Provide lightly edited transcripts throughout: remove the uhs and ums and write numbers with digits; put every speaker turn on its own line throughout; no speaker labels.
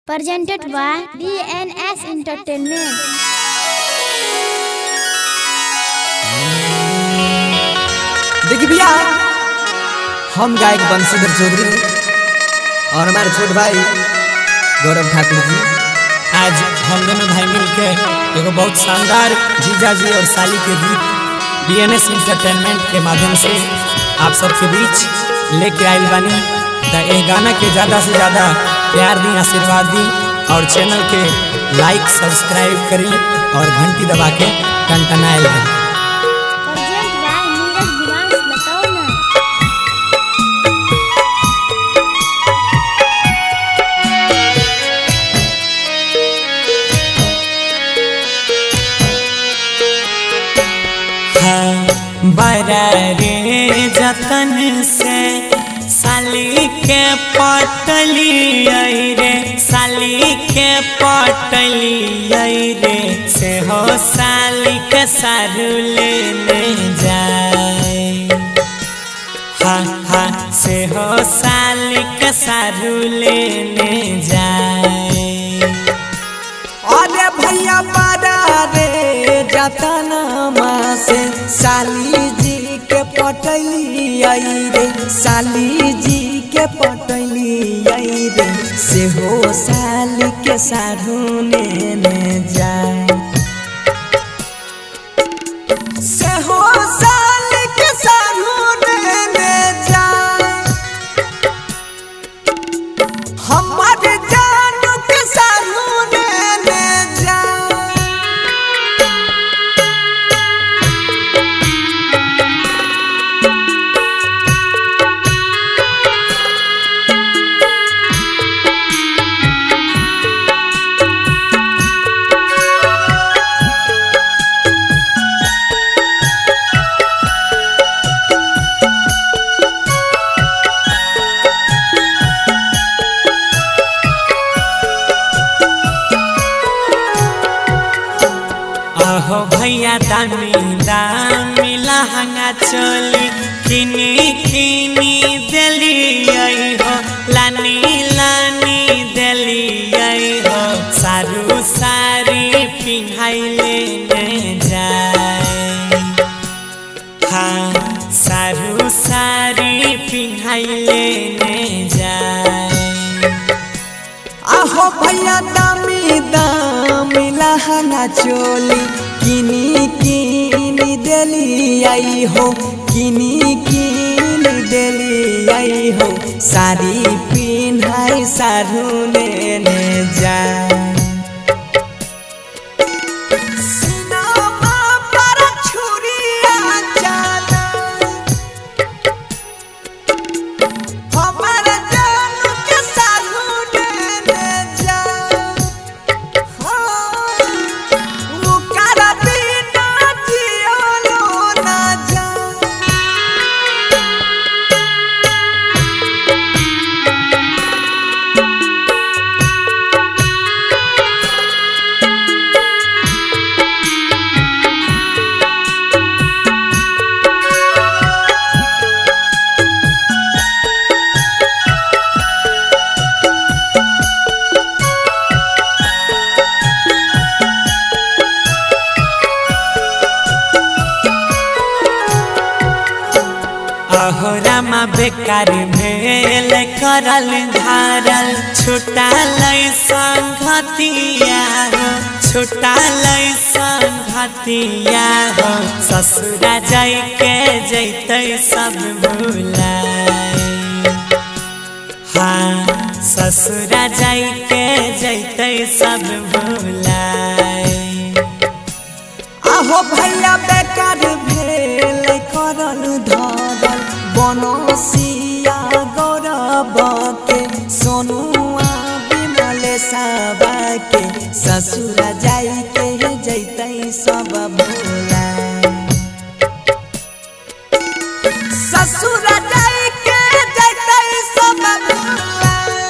presented by DNS Entertainment।
देखिए भैया, हम गायक बंशीधर चौधरी और हमारे छोटे भाई गौरव ठाकुर जी
आज हम दोनों भाई मिलकर एक बहुत शानदार जीजा जी और साली के गीत DNS एंटरटेनमेंट के माध्यम से आप सबके बीच लेके आए बानी। ये गाना के ज़्यादा से ज़्यादा प्यार दी, आशीर्वाद दी और चैनल के लाइक सब्सक्राइब करी और घंटी दबा के टनटनाए रहें। बड़ा रे जतन से साली के पटली रे, साली के पटली रे से हो साली के सारू लेने जाए। हाँ हाँ से हो साली के सारू लेने जाए।
अरे भैया बड़ा रे जतन से साली जी के पटली रे, साली जी के पटली रे से हो साली के सारू लेने जाए। से हो साली के सारू लेने जाए। हमारे जानू के सारू लेने जाए।
हो भैया दामी दामी लहंगा चोली किनी किनी दिली हो, लानी लानी दिली हो सारू सारी पिन्हाई लेने जाए। हाँ सारू सारी पिन्हाई लेने जाए।
आहो भैया दामी दामी लहंगा चोली किनी किनी दिली आई हो, किनी किनी दिली आई हो सारी पिन्हाई सारू लेने जाए।
रामा बेकार भेल करल धारल छुटा लय संगतिया हो, छुटा लय संगतिया हो ससुरा जाय के जैते सब भुलाए। हाँ ससुरा जाय के जैते सब भुलाए।
आहो भैया बेकार भेल करल धारल बनसिया गौरव के सोनुआ विमल साबा के ससुरा जाई के जैते सब भुलाए। ससुरा जाई के जैते सब भुलाए।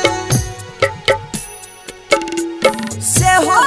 से हो